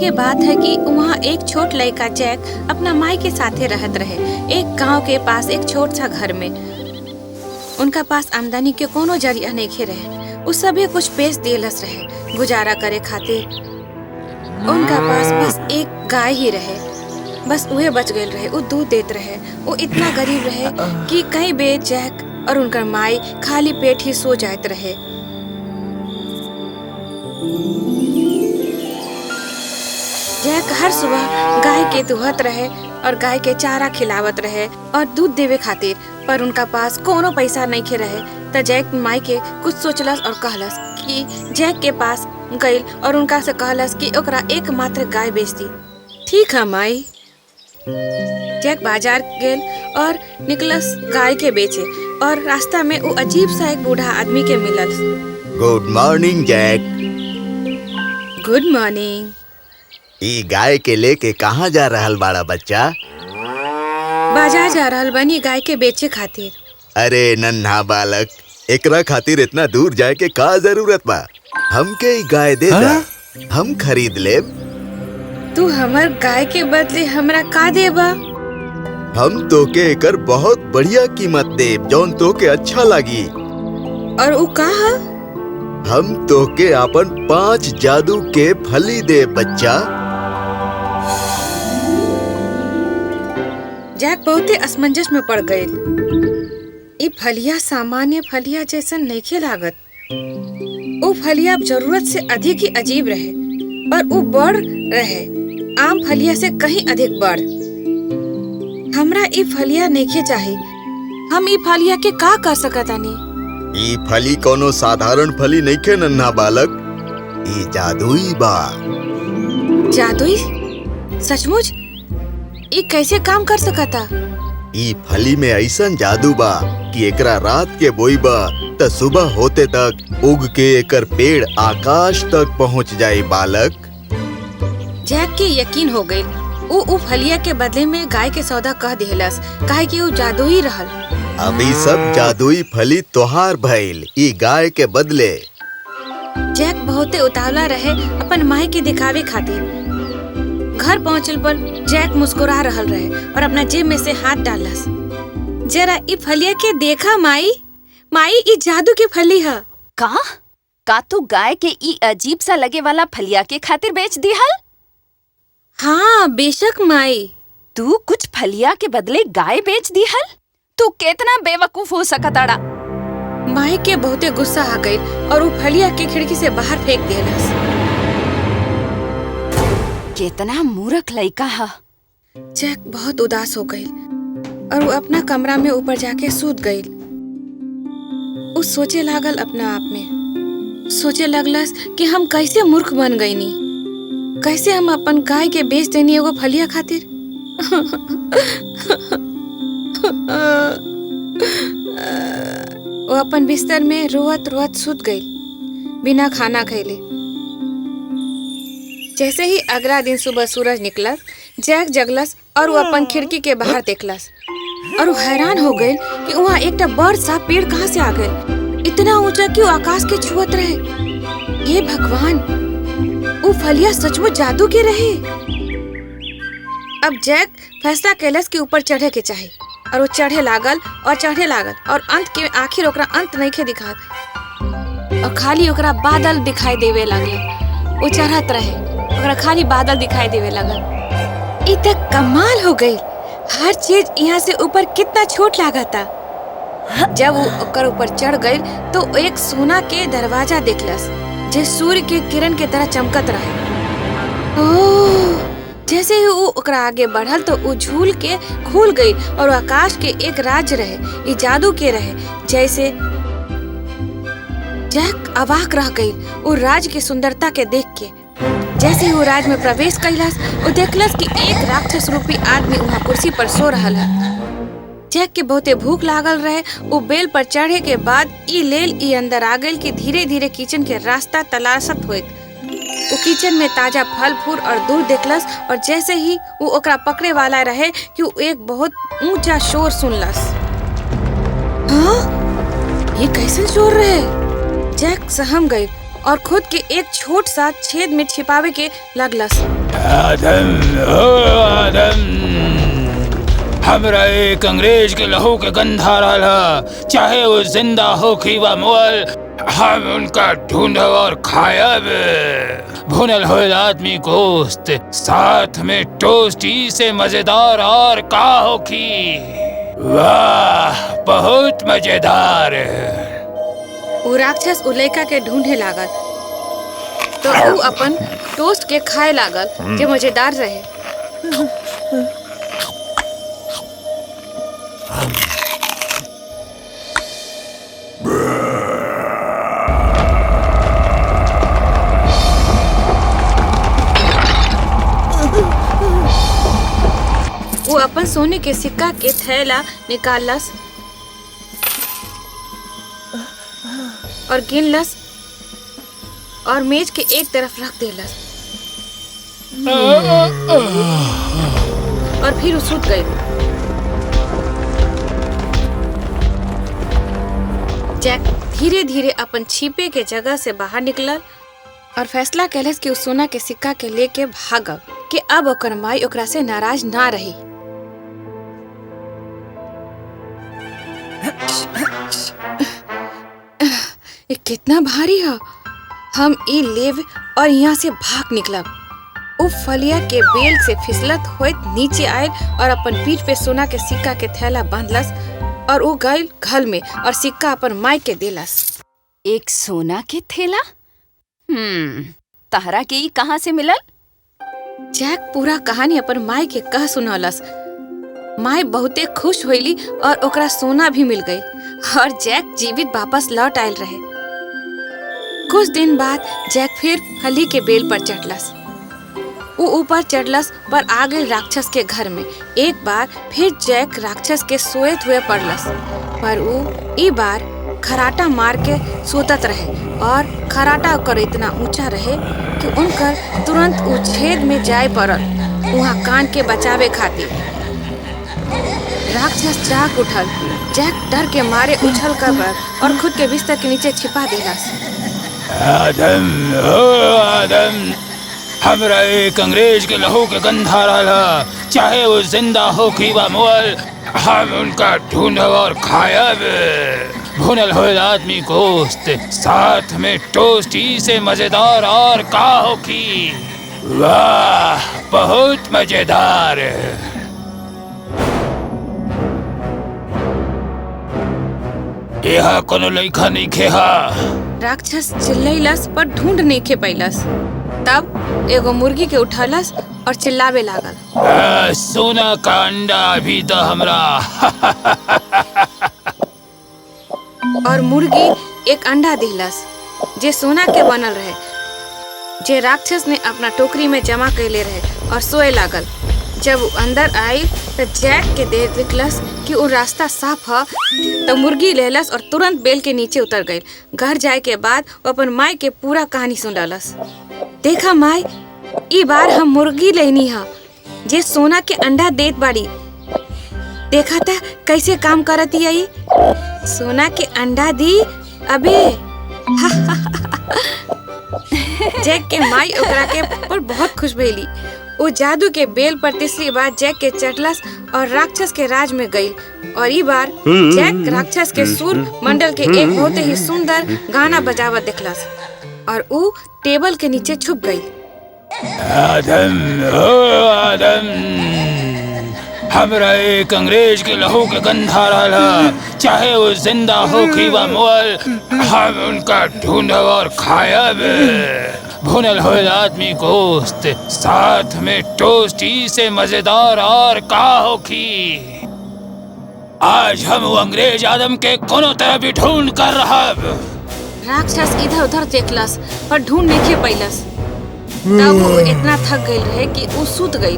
के बात है कि वहाँ एक छोट लड़का जैक अपना माई के साथे रहत रहे। एक गांव के पास एक छोट सा घर में उनका पास आमदनी के कोनो जरिया नहीं रहे। उ सभी कुछ पेश देलस रहे गुजारा करे खातिर। उनका पास बस एक गाय ही रहे, बस उहे बच गए रहे। वो दूध देत रहे। वो इतना गरीब रहे कि कहीं बे जैक और उनका माई खाली पेट ही सो जाते रहे। जैक हर सुबह गाय के दुहत रहे और गाय के चारा खिलावत रहे और दूध देवे खातिर, पर उनका पास कोनो पैसा नहीं खे रहे। त जैक माई के कुछ सोचलस और कहलस कि जैक के पास गइल और उनका से कहलस कि ओकरा एकमात्र गाय बेच दी। ठीक है माई। जैक बाजार गेल और निकलस गाय के बेचे और रास्ता में वो अजीब सा एक बूढ़ा आदमी के मिलल। Good morning Jack. Good morning. ई गाय के लेके कहाँ जा रहल बाड़ा बच्चा? बाजार जा रहल बनी गाय के बेचे खातिर। अरे नन्हा बालक, एकरा खातिर इतना दूर जाए के का जरूरत बा? हमके ई गाय दे दा, हम खरीद लेब। तू हमर गाय के बदले हमरा का देबा? हम तोके एकर बहुत बढ़िया कीमत देब जौन तोके अच्छा लगी। और उ का है? हम तोके अपन 5 जादू के फली दे बच्चा। जैक बहुते असमंजस में पड़ गए। ये फलिया सामान्य फलिया जैसन नइखे लागत। वो फलिया जरूरत से अधिक ही अजीब रहे, पर वो बड़ रहे, आम फलिया से कहीं अधिक बड़। हमरा ई फलिया नइखे चाही। हम ई फलिया के का कर सकतानी? ई फली कोनो साधारण फली नइखे नन्हा बालक, ई जादुई बा। जादुई? सचमुच? ई कैसे काम कर सकता? ई फली में ऐसन जादू बा कि एकरा रात के बोईबा त सुबह होते तक उग के एकर पेड़ आकाश तक पहुँच जाए बालक। जैक के यकीन हो गई। उ फलिया के बदले में गाय के सौदा कह दिहलस, काहे कि उ जादुई रहल। अभी सब जादुई फली तोहार भइल ई गाय के बदले। जैक बहुते उतावला रहे अपन माई के दिखावे खातिर। घर पहुंचल पर जैक मुस्कुरा रहल रहे और अपना जेब में से हाथ डालस। जरा ई फलिया के देखा माई। माई ई जादू के फली है। का तू गाय के ई अजीब सा लगे वाला फलिया के खातिर बेच दिहल? हाँ बेशक माई। तू कुछ फलिया के बदले गाय बेच दिहल? तू कितना बेवकूफ हो सकताड़ा। माई के बहुते गुस्सा आ गई और वो फलिया के खिड़की से बाहर फेंक देलस। कितना मूर्ख लड़का है। जैक बहुत उदास हो गई और वो अपना कमरा में ऊपर जाके सूत गई। वो सोचे लागल अपना आप में, सोचे लगलस कि हम कैसे मूर्ख बन गई नी, कैसे हम अपन गाय के बेच देनी एगो फलिया खातिर। वो अपन बिस्तर में रोवत रोवत सूत गई बिना खाना खैले। जैसे ही अगला दिन सुबह सूरज निकला, जैक जगलस और वो अपन खिड़की के बाहर देखलस और वो हैरान हो गए कि वहाँ एक बड़ सा पेड़ कहाँ से आ गए, इतना ऊंचा कि वो आकाश के छुअत रहे। ये भगवान, वो फलिया सचमुच जादू के रहे। अब जैक फैसला कैलस कि ऊपर चढ़े के चाहे और वो चढ़े लागल और अंत के आखिर ओकरा अंत नहीं खे दिखा और खाली ओकरा बादल दिखाई देवे लगल। वो चढ़त रहे, ओकरा खाली बादल दिखाई देवे लगल। इ तक कमाल हो गई। हर चीज यहाँ से ऊपर कितना छोट लागता। जब वो ओकर ऊपर चढ़ गई तो एक सोना के दरवाजा देखलस जे सूर्य के किरण के तरह चमकत रहे। ओह! जैसे ही वो ओकरा आगे बढ़ल तो वो झूल के खुल गई और आकाश के एक राज्य रहे, ये जादू के रहे। जैसे जैक अवाक रह गई वो राज की सुंदरता के देख के। जैसे ही वो राज में प्रवेश कैलस, वो देखलस कि एक राक्षस रूपी आदमी वहाँ कुर्सी पर सो रहल है। जैक के बहुते भूख लागल रहे। वो बेल पर चढ़े के बाद ई अंदर आ गई कि धीरे धीरे किचन के रास्ता तलाशत होइत। वो किचन में ताजा फल फूल और दूध देखलस और जैसे ही वो ओकरा पकड़े वाला रहे कि वो एक बहुत ऊंचा शोर सुनलस। हाँ, ये कैसन शोर रहे? जैक सहम गई और खुद के एक छोट सा छेद में छिपावे के लगलस। आदम, ओ आदम, हमरा एक अंग्रेज के लहू के गंधा रहला, चाहे वो जिंदा हो कि वा मुअल, हम उनका ढूंढब और खायब। भुनल हुए आदमी गोश्त साथ में टोस्टी से मजेदार और का होखी। वाह, बहुत मजेदार। उ राक्षस उ लड़का के ढूंढे लागल तो उ अपन टोस्ट के खाए लागल जे मजेदार रहे। वो अपन सोने के सिक्का के थैला निकाललस और गिनलस और मेज के एक तरफ रख देलस और फिर सुत गई। जैक धीरे धीरे अपन छिपे के जगह से बाहर निकलल और फैसला कैलस कि उस सोना के सिक्का के लेके भागब कि अब ओकर माई ओकरा से नाराज ना रही। ये कितना भारी है। हम ई लेव और यहाँ से भाग निकलब। वो फलिया के बेल से फिसलत होइत नीचे आयल और अपन पीठ पे सोना के सिक्का के थैला बांधलस और वो गइल घर में और सिक्का अपन माई के देलस। एक सोना के थैला? तहरा के ई कहाँ से मिलल? जैक पूरा कहानी अपन माई के कह सुनौलस। माई बहुते खुश होइली और ओकरा सोना भी मिल गई और जैक जीवित वापस लौट आयल रहे। कुछ दिन बाद जैक फिर फली के बेल पर चढ़लस। वो ऊपर चढ़लस पर आ गई राक्षस के घर में। एक बार फिर जैक राक्षस के सोएत हुए पड़लस पर वो ई बार खराटा मार के सोतत रहे और खराटा ओकर इतना ऊंचा रहे कि उनकर तुरंत उ छेद में जाए पड़ल वहाँ कान के बचावे खातिर। राक्षस जाग उठल। जैक डर के मारे उछल कर और खुद के बिस्तर के नीचे छिपा देलस। आदम, ओ आदम, हमरा एक अंग्रेज के लहू के गंधा रहला, चाहे वो जिंदा हो कि वा मुअल, हम उनका ढूंढब और खायब। भुनल हुए आदमी गोश्त साथ में टोस्टी से मजेदार और का होखी। वाह, बहुत मजेदार। यहाँ कोनो लइका नहीं खेहा। राक्षस चिल्लैलस पर ढूंढ नहीं खे पैलस। तब एगो मुर्गी के उठलस और चिल्लावे लागल, सोना का अंडा अभी तो हमरा। और मुर्गी एक अंडा दिलस जे सोना के बनल रहे, जे राक्षस ने अपना टोकरी में जमा कैले रहे और सोए लागल। जब वो अंदर आई तो जैक के देखलस कि वो रास्ता साफ है तो मुर्गी लेलस और तुरंत बेल के नीचे उतर गई। घर जाए के बाद वो अपन माई के पूरा कहानी सुनलस। देखा माई, ई बार हम मुर्गी लेनी है जे सोना के अंडा देत बाड़ी। देखा था कैसे काम करती आई। सोना के अंडा दी अबे। जैक के माई ओकरा के पर बहुत खुश भइली। वो जादू के बेल पर तीसरी बार जैक के चटलस और राक्षस के राज में गई। और ई बार जैक राक्षस के सुर मंडल के एक बहुत ही सुंदर गाना बजावत देखलस और वो टेबल के नीचे छुप गई। आदम, ओ आदम, हमरा एक अंग्रेज के लहू के गंधा रहला, चाहे वो जिंदा हो कि वा मुअल, हम उनका ढूंढब और खायब। भुनल हुए आदमी गोश्त साथ में टोस्टी से मजेदार और का होखी। आज हम वो अंग्रेज आदम के कोनो तरह भी ढूंढ कर रहब। राक्षस इधर उधर देखलस पर ढूंढ नहीं पैलस। तब वो इतना थक गई रहे कि वो सुत गई।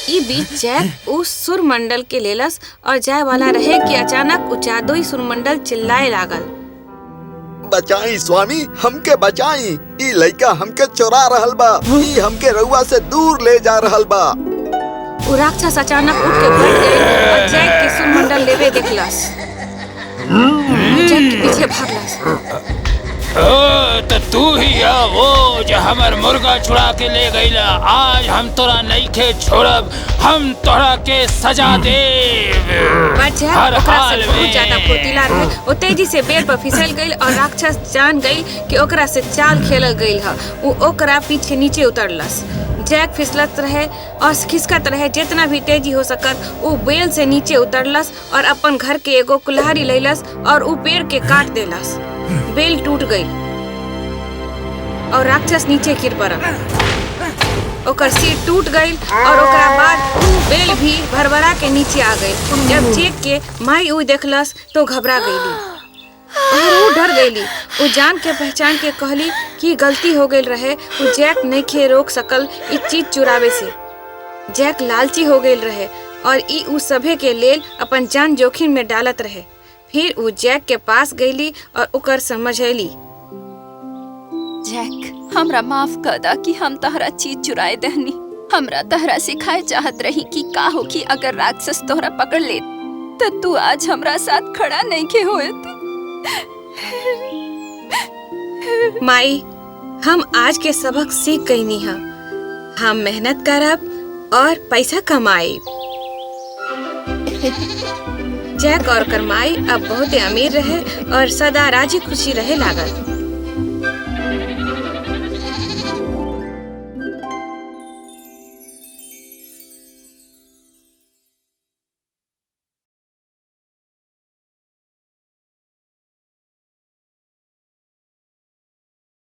ई बीच जैक उस सुरमंडल के लेलस और जाए वाला रहे कि अचानक उ जादुई सुरमंडल चिल्लाए लागल, बचाई स्वामी, हमके बचाई। ई लइका हमके चोरा रहल बा। ई हमके रउआ से दूर ले जा रहल बा। वो राक्षस अचानक उठ के बैठ गई और जैक के सुरमंडल लेवे देखलस। जैक के पीछे भागलस तो तू ही है वो जो हमर मुर्गा छुड़ा के ले गईला। आज हम तोरा नहीं के छोड़ब, हम तोरा के सजा देब पर जैक हर ओकरा हाल से बहुत में। ज्यादा फुर्तीला रहे। वो तेजी से पेड़ पर फिसल गई और राक्षस जान गई कि ओकरा से चाल खेलल गई है। वो ओकरा पीछे नीचे उतरलस। जैक फिसलत रहे और खिसकत रहे। जितना भी तेजी हो सकत वो बेल से नीचे उतरलस और अपन घर के एगो कुल्हाड़ी लैलस और वो पेड़ के काट देलस। बेल टूट गई और राक्षस नीचे गिर पड़ा। ओकर सिर टूट गई और ओकरा बाद बेल भी भरभरा के नीचे आ गई। जब जैक के माई उ देखलस तो घबरा गईली और वो डर गईली। वो जान के पहचान के कहली कि गलती हो गई रहे। वो जैक नहीं खे रोक सकल इस चीज चुरावे से। जैक लालची हो गई रहे और ई उ सभे के लेल अपन जान जोखिम में डालत रहे। फिर वो जैक के पास गईली और ओकर समझैली। जैक, हमरा माफ कर दा कि हम तहरा चीज चुराए दहनी। हमरा तहरा सिखाए चाहत रही कि का हो कि अगर राक्षस तोहरा पकड़ ले तो तू आज हमरा साथ खड़ा नहीं के होत। माई, हम आज के सबक सीख गईनी है। हम मेहनत करब और पैसा कमाई। जैक और ओकर माई अब बहुत अमीर रहे और सदा राजी खुशी रहे लागल।